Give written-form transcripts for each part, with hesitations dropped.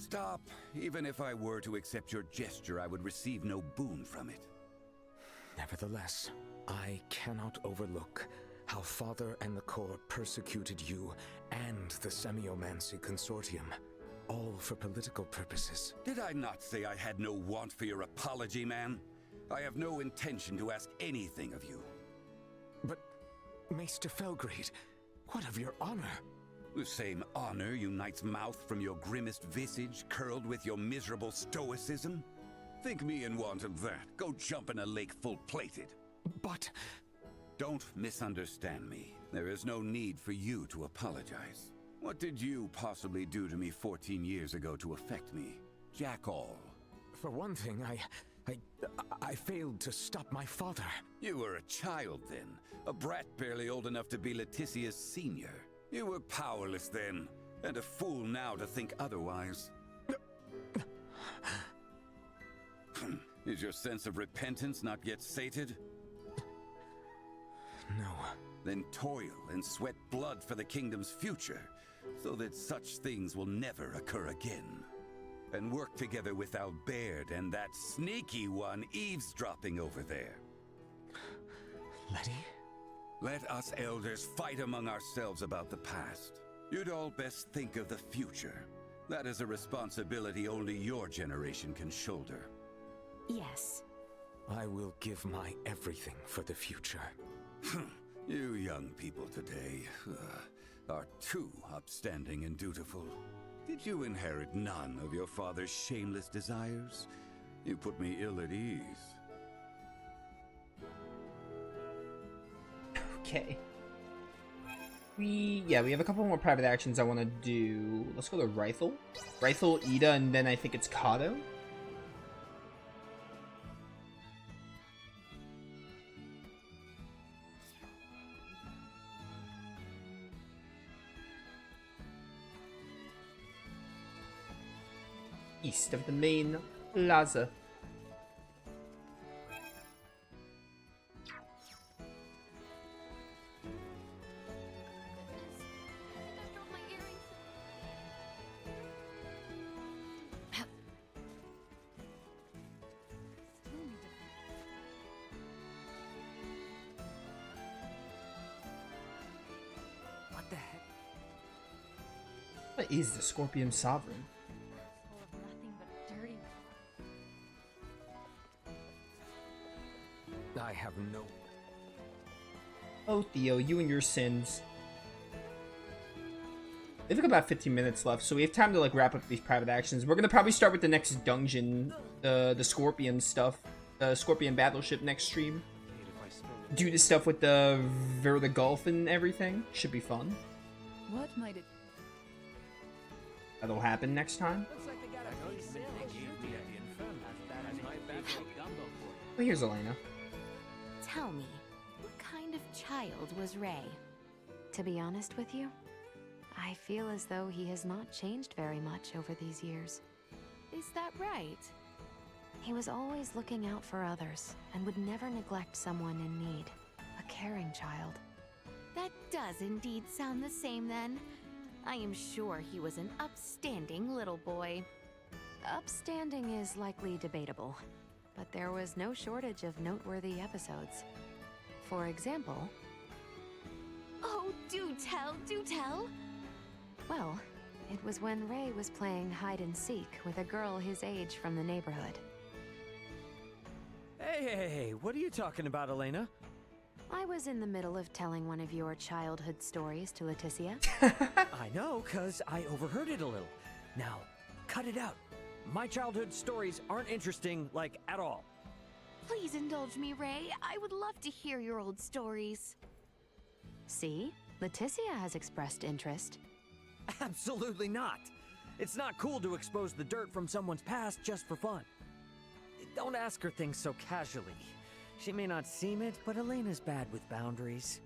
Stop. Even if I were to accept your gesture, I would receive no boon from it. Nevertheless, I cannot overlook how Father and the Corps persecuted you and the Semiomancy Consortium, all for political purposes. Did I not say I had no want for your apology, man? I have no intention to ask anything of you. But, Maester Felgrade, what of your honor? The same honor unites mouth from your grimmest visage, curled with your miserable stoicism? Think me in want of that. Go jump in a lake full-plated. But... Don't misunderstand me. There is no need for you to apologize. What did you possibly do to me 14 years ago to affect me? Jack all. For one thing, I failed to stop my father. You were a child then, a brat barely old enough to be Laeticia's senior. You were powerless then, and a fool now to think otherwise. Is your sense of repentance not yet sated? No. Then toil and sweat blood for the kingdom's future, so that such things will never occur again. And work together with Albert and that sneaky one eavesdropping over there. Letty? Let us elders fight among ourselves about the past. You'd all best think of the future. That is a responsibility only your generation can shoulder. Yes. I will give my everything for the future. You young people today are too upstanding and dutiful. Did you inherit none of your father's shameless desires? You put me ill at ease. Okay. We have a couple more private actions I want to do. Let's go to Rifle. Rifle, Ida, and then I think it's Kato. East of the main plaza. What the heck? What is the Scorpion Sovereign? I have no... Oh, Theo, you and your sins. They've got about 15 minutes left, so we have time to like wrap up these private actions. We're gonna probably start with the next dungeon, the Scorpion stuff, the Scorpion battleship next stream. Do the stuff with the Gulf and everything. Should be fun. What might it? That'll happen next time. Well, here's Elena. Tell me, what kind of child was Ray? To be honest with you, I feel as though he has not changed very much over these years. Is that right? He was always looking out for others and would never neglect someone in need. A caring child. That does indeed sound the same then. I am sure he was an upstanding little boy. Upstanding is likely debatable, but there was no shortage of noteworthy episodes. For example... Oh, do tell, do tell! Well, it was when Ray was playing hide-and-seek with a girl his age from the neighborhood. Hey, what are you talking about, Elena? I was in the middle of telling one of your childhood stories to Laeticia. I know, 'cause I overheard it a little. Now, cut it out. My childhood stories aren't interesting, like, at all. Please indulge me, Ray. I would love to hear your old stories. See? Laeticia has expressed interest. Absolutely not. It's not cool to expose the dirt from someone's past just for fun. Don't ask her things so casually. She may not seem it, but Elena's bad with boundaries.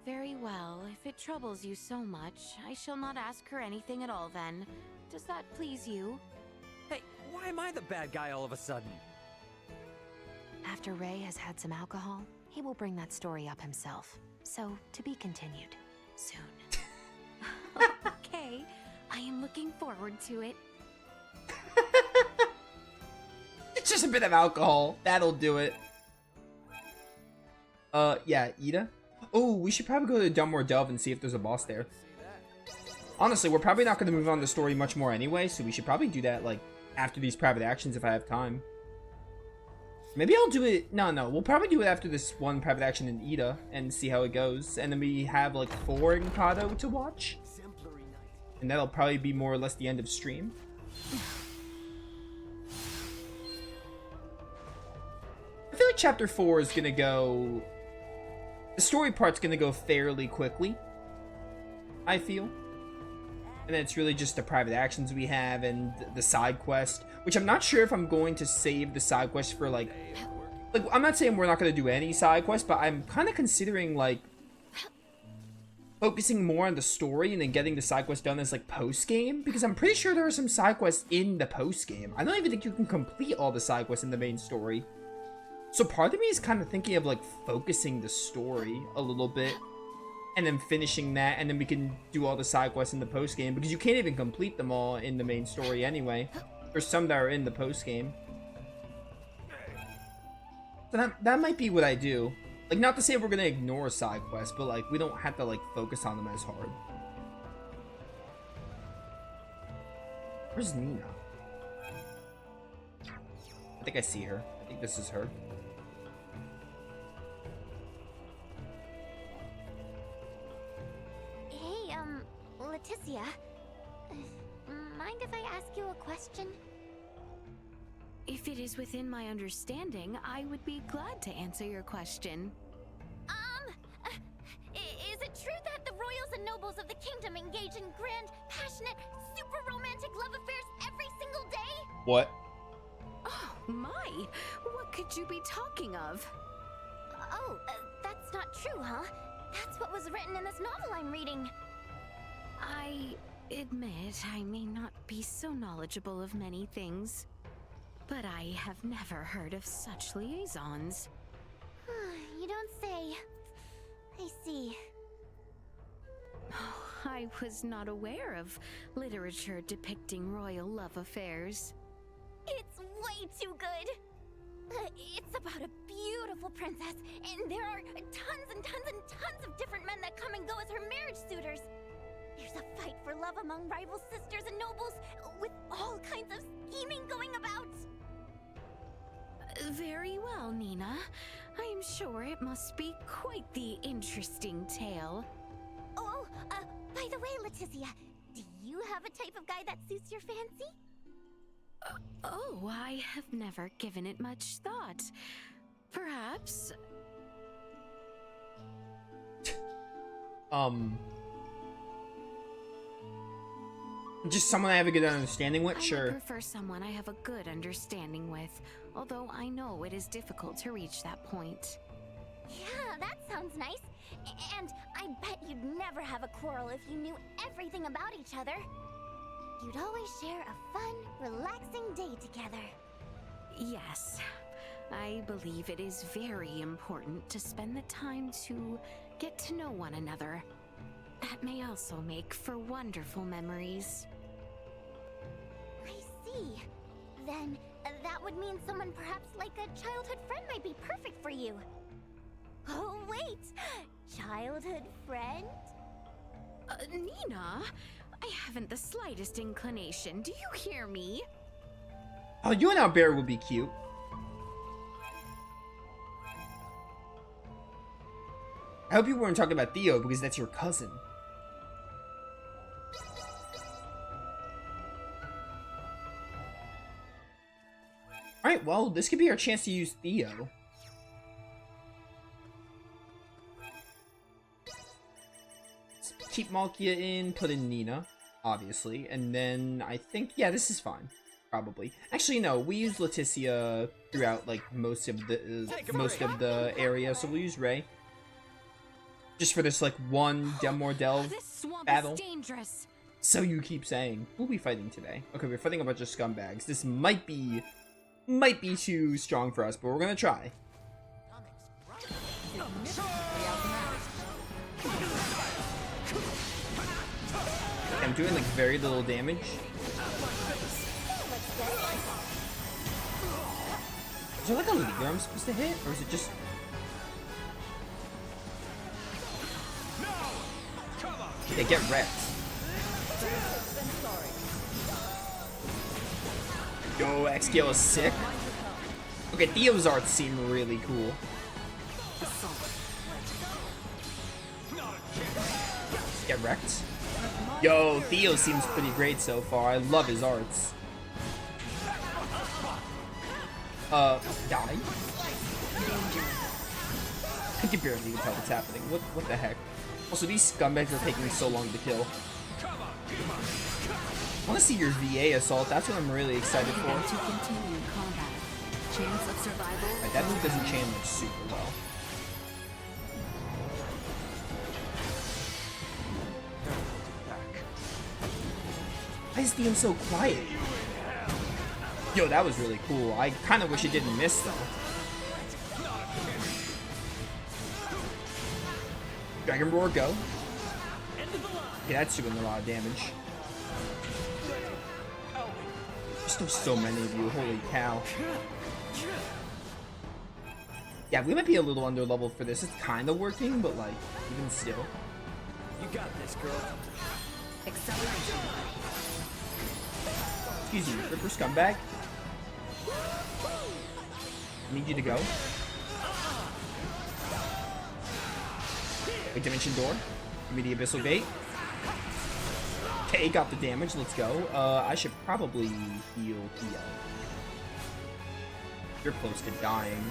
Very well. If it troubles you so much, I shall not ask her anything at all then. Does that please you? Hey, why am I the bad guy all of a sudden? After Ray has had some alcohol, he will bring that story up himself. So, to be continued. Soon. Okay, I am looking forward to it. Just a bit of alcohol. That'll do it. Yeah, Ida? Oh, we should probably go to Dunmore Delve and see if there's a boss there. Honestly, we're probably not going to move on the story much more anyway, so we should probably do that, like, after these private actions if I have time. Maybe I'll do it... No, we'll probably do it after this one private action in Ida and see how it goes. And then we have, like, 4 in Kado to watch. And that'll probably be more or less the end of stream. I feel like Chapter 4 is going to go... The story part's going to go fairly quickly, I feel. And then it's really just the private actions we have and the side quest, which I'm not sure if I'm going to save the side quest for, like, I'm not saying we're not going to do any side quests, but I'm kind of considering, like, focusing more on the story and then getting the side quest done as, like, post-game, because I'm pretty sure there are some side quests in the post-game. I don't even think you can complete all the side quests in the main story. So part of me is kind of thinking of, like, focusing the story a little bit and then finishing that, and then we can do all the side quests in the post-game, because you can't even complete them all in the main story anyway. There's some that are in the post-game. So that might be what I do. Like, not to say we're gonna ignore side quests, but, like, we don't have to, like, focus on them as hard. Where's Nina? I think I see her. I think this is her. Laeticia, mind if I ask you a question? If it is within my understanding, I would be glad to answer your question. Is it true that the royals and nobles of the kingdom engage in grand, passionate, super romantic love affairs every single day? What? Oh my! What could you be talking of? Oh, that's not true, huh? That's what was written in this novel I'm reading. I admit I may not be so knowledgeable of many things, but I have never heard of such liaisons. You don't say. I see. Oh, I was not aware of literature depicting royal love affairs. It's way too good! It's about a beautiful princess, and there are tons and tons and tons of different men that come and go as her marriage suitors. There's a fight for love among rival sisters and nobles, with all kinds of scheming going about. Very well, Nina. I am sure it must be quite the interesting tale. By the way, Laeticia, do you have a type of guy that suits your fancy? Oh, I have never given it much thought. Perhaps... Just someone I have a good understanding with? I Sure. would prefer someone I have a good understanding with, although I know it is difficult to reach that point. Yeah, that sounds nice. And I bet you'd never have a quarrel if you knew everything about each other. You'd always share a fun, relaxing day together. Yes, I believe it is very important to spend the time to get to know one another. That may also make for wonderful memories. I see. Then that would mean someone perhaps like a childhood friend might be perfect for you. Oh, wait! Childhood friend? Nina, I haven't the slightest inclination. Do you hear me? Oh, you and Albert would be cute. I hope you weren't talking about Theo, because that's your cousin. Alright, well, this could be our chance to use Theo. Let's keep Malkia in, put in Nina, obviously, and then I think, yeah, this is fine. Probably. Actually, no, we use Laeticia throughout, like, most of the area, so we'll use Ray. Just for this, like, one Dunmore Delve battle. This swamp is dangerous. So you keep saying. Who'll we fighting today? Okay, we're fighting a bunch of scumbags. This might be too strong for us, but we're gonna try. I'm doing, like, very little damage. Is there like a leader I'm supposed to hit? Or is it just... They get wrecked. Yo, XKL is sick. Okay, Theo's arts seem really cool. Get wrecked. Yo, Theo seems pretty great so far. I love his arts. Die? I can barely tell what's happening. What the heck? Also, these scumbags are taking so long to kill. I want to see your VA assault. That's what I'm really excited for. Right, that move doesn't chain like super well. Why is DM so quiet? Yo, that was really cool. I kind of wish it didn't miss though. Dragon Roar, go. Yeah, that's doing a lot of damage. There's still so many of you, holy cow. Yeah, we might be a little under leveled for this. It's kind of working, but like, even still. You got this, girl. Acceleration. Excuse me, Ripper Scumbag. I need you to go. Big Dimension Door. Give me the Abyssal Gate. Okay, got the damage. Let's go. I should probably heal Theo. You're close to dying.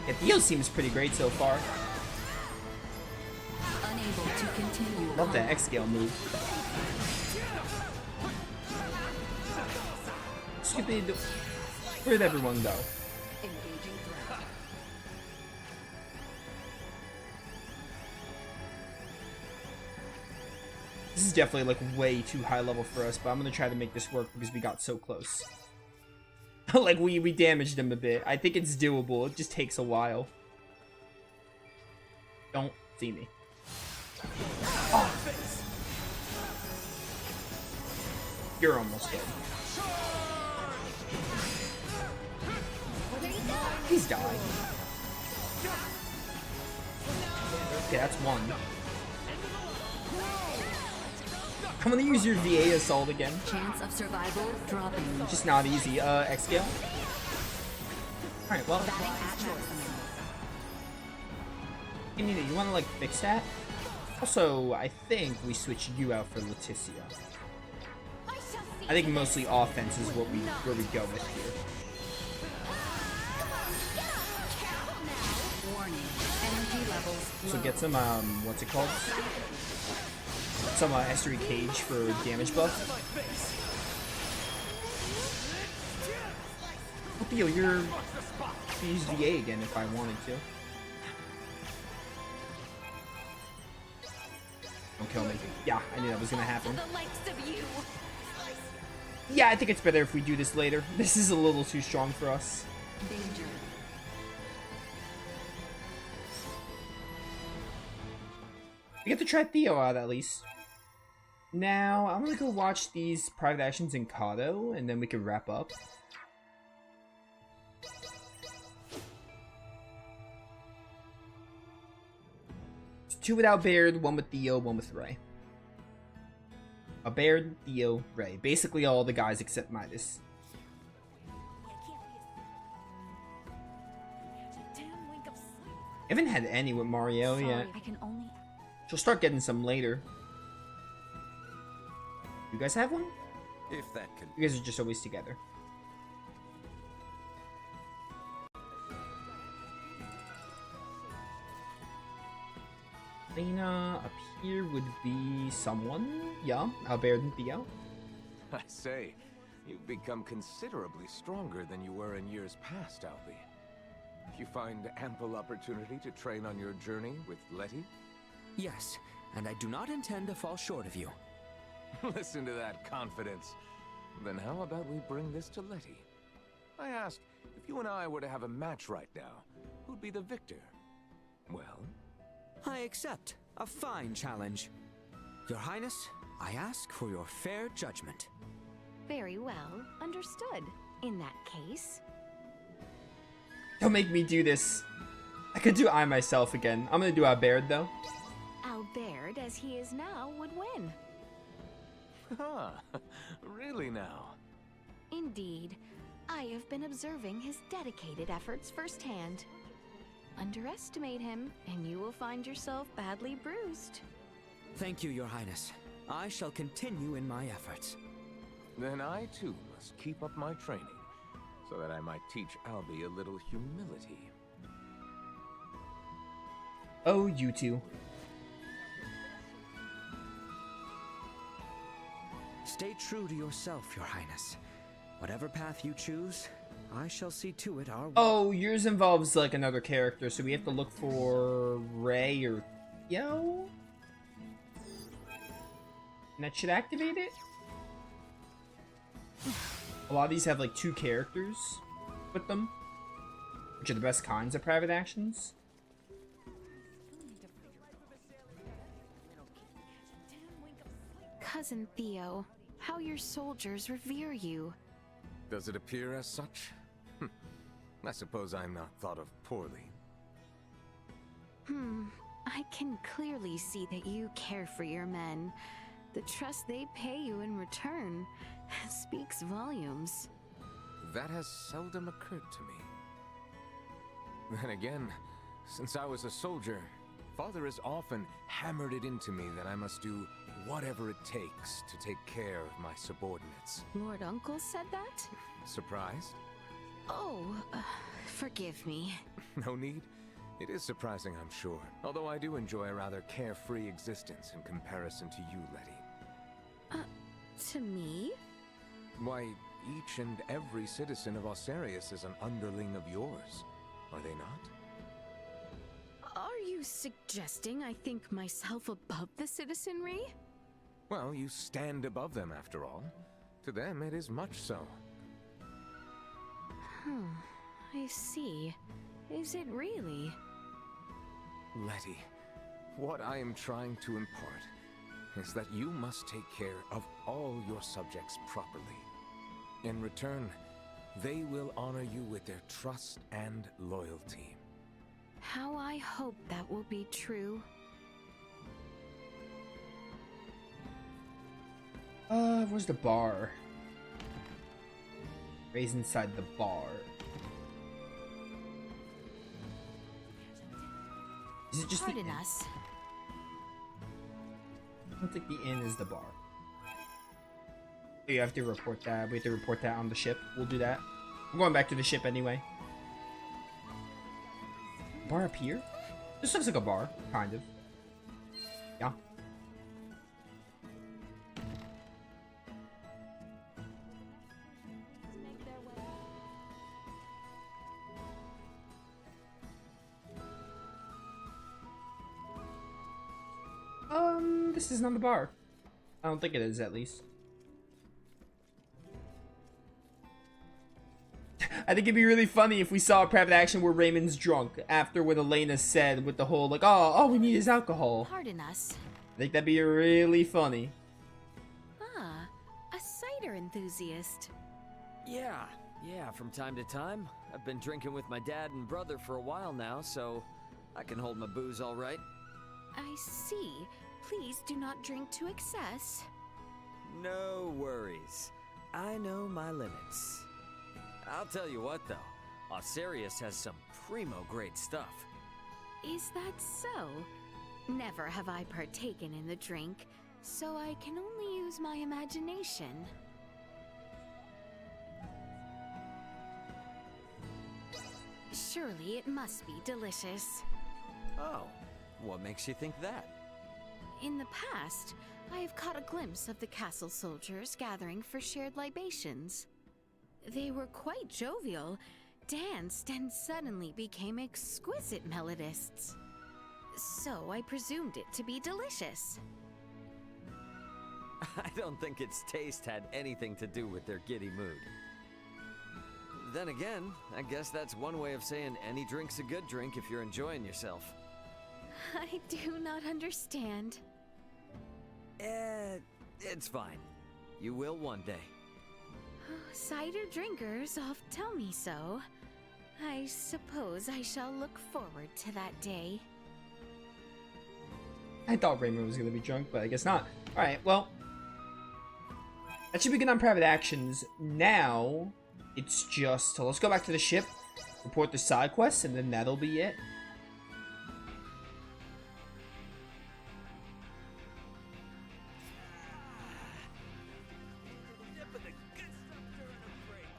Yeah, Theo seems pretty great so far. Unable to continue. Love that X-Scale move. Stupid. Where'd everyone go? This is definitely like way too high level for us, but I'm gonna try to make this work because we got so close. Like we damaged him a bit. I think it's doable. It just takes a while. Don't see me. Oh. You're almost dead. He's dying. Okay, that's one. I'm gonna use your VA assault again. Chance of survival dropping. Just not easy. X scale. Alright, well. You wanna like fix that? Also, I think we switch you out for Laeticia. I think mostly offense is where we go with here. So get some what's it called? Some S3 cage for damage buff. Oh, Theo, you're use VA again if I wanted to. Don't kill me. Yeah, I knew that was gonna happen. Yeah, I think it's better if we do this later. This is a little too strong for us. Danger. We get to try Theo out at least. Now, I'm gonna go watch these private actions in Kato, and then we can wrap up. It's 2 without Baird, 1 with Theo, 1 with Ray. A Baird, Theo, Ray. Basically all the guys except Midas. I haven't had any with Mario yet. I can only... She'll start getting some later. You guys have one? If that can. You guys are just always together. Lena up here would be someone. Yeah, Albert and Theo. I say, you've become considerably stronger than you were in years past, Albie. You find ample opportunity to train on your journey with Letty? Yes, and I do not intend to fall short of you. Listen to that confidence. Then how about we bring this to Letty? I ask, if you and I were to have a match right now, who'd be the victor? Well? I accept. A fine challenge. Your Highness, I ask for your fair judgment. Very well, understood. In that case, Don't make me do this. I could do I myself again. I'm gonna do Albert though. Albert, as he is now, would win. Huh. Really now? Indeed. I have been observing his dedicated efforts firsthand. Underestimate him, and you will find yourself badly bruised. Thank you, Your Highness. I shall continue in my efforts. Then I too must keep up my training, so that I might teach Albie a little humility. Oh, you two. Stay true to yourself, Your Highness. Whatever path you choose, I shall see to it our way. Oh, yours involves like another character, so we have to look for Ray or Theo? And that should activate it? A lot of these have like 2 characters with them, which are the best kinds of private actions. Cousin Theo, how your soldiers revere you. Does it appear as such? I suppose I'm not thought of poorly. I can clearly see that you care for your men. The trust they pay you in return speaks volumes. That has seldom occurred to me. Then again, since I was a soldier, Father has often hammered it into me that I must do whatever it takes to take care of my subordinates. Lord Uncle said that? Surprised? Oh, forgive me. No need. It is surprising, I'm sure. Although I do enjoy a rather carefree existence in comparison to you, Letty. To me? Why, each and every citizen of Osarius is an underling of yours, are they not? Are you suggesting I think myself above the citizenry? Well, you stand above them, after all. To them, it is much so. I see. Is it really? Letty, what I am trying to impart is that you must take care of all your subjects properly. In return, they will honor you with their trust and loyalty. How I hope that will be true. Where's the bar? Ray's inside the bar. Is it just Pardon the inn? us. I don't think the inn is the bar. You have to report that. We have to report that on the ship. We'll do that. I'm going back to the ship anyway. Bar up here? This looks like a bar, kind of. Yeah. This is not the bar. I don't think it is, at least. I think it'd be really funny if we saw a private action where Raymond's drunk after what Elena said with the whole like, oh, all we need is alcohol. Pardon us. I think that'd be really funny. Ah, a cider enthusiast. Yeah, from time to time. I've been drinking with my dad and brother for a while now, so I can hold my booze all right. I see. Please do not drink to excess. No worries. I know my limits. I'll tell you what, though. Osarius has some primo great stuff. Is that so? Never have I partaken in the drink, so I can only use my imagination. Surely it must be delicious. Oh, what makes you think that? In the past, I have caught a glimpse of the castle soldiers gathering for shared libations. They were quite jovial, danced, and suddenly became exquisite melodists. So I presumed it to be delicious. I don't think its taste had anything to do with their giddy mood. Then again, I guess that's one way of saying any drink's a good drink if you're enjoying yourself. I do not understand. It's fine. You will one day. Cider drinkers oft tell me so. I suppose I shall look forward to that day. I thought Raymond was going to be drunk, but I guess not. Alright, well. That should be good on private actions. Now, it's just... let's go back to the ship, report the side quests, and then that'll be it.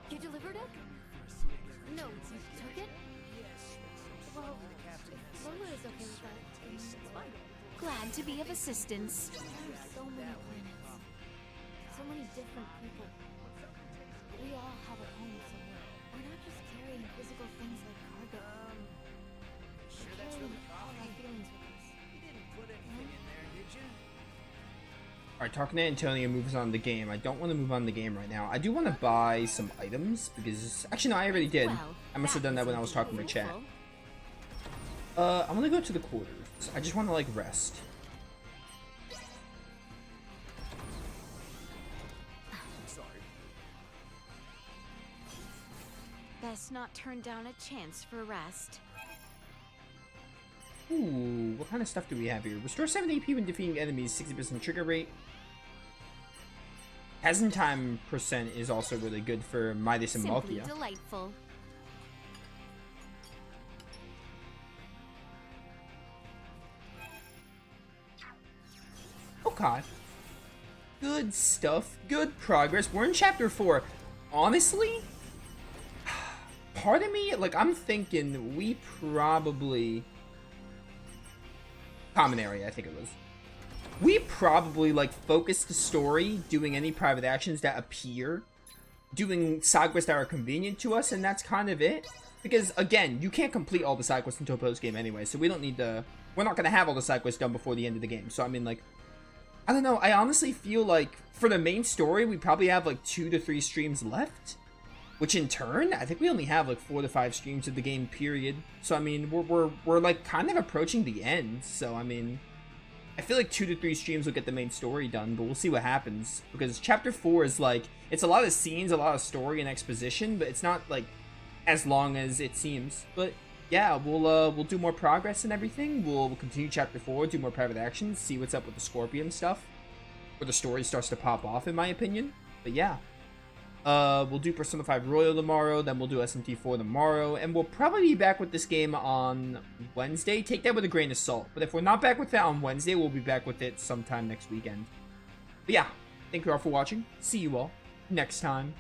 You delivered it? No, you took it? Well, if Lola is okay with that, then it's fine. Glad to be of assistance. There's so many planets. So many different people. We all have a home somewhere. We're not just carrying physical things like cargo. We're carrying all our feelings with us. You didn't put anything in there, did you? Alright, talking to Antonio moves on the game. I don't want to move on the game right now. I do want to buy some items, because... actually, no, I already did. I must have done that when I was talking to chat. I'm gonna go to the quarters. I just want to, like, rest. Sorry. Best not turn down a chance for rest. Ooh, what kind of stuff do we have here? Restore 7 AP when defeating enemies, 60% trigger rate. Hasn't time percent is also really good for Midas and Simply Malkia. delightful. Okay. Good stuff. Good progress. We're in chapter 4. Honestly, part of me, like, I'm thinking we probably... common area, I think it was. We probably, like, focus the story, doing any private actions that appear, doing side quests that are convenient to us, and that's kind of it. Because, again, you can't complete all the side quests until post-game anyway, so we don't need to... we're not going to have all the side quests done before the end of the game. So, I mean, like... I don't know, I honestly feel like, for the main story, we probably have, like, 2 to 3 streams left. Which, in turn, I think we only have, like, 4 to 5 streams of the game, period. So, I mean, we're like, kind of approaching the end. So, I mean... I feel like 2 to 3 streams will get the main story done, but we'll see what happens. Because Chapter 4 is, like... it's a lot of scenes, a lot of story and exposition, but it's not, like, as long as it seems. But, yeah, we'll do more progress and everything. We'll continue Chapter 4, do more private actions, see what's up with the Scorpion stuff. Where the story starts to pop off, in my opinion. But, yeah. We'll do Persona 5 Royal tomorrow, then we'll do SMT4 tomorrow, and we'll probably be back with this game on Wednesday. Take that with a grain of salt. But if we're not back with that on Wednesday, we'll be back with it sometime next weekend. But yeah, thank you all for watching. See you all next time.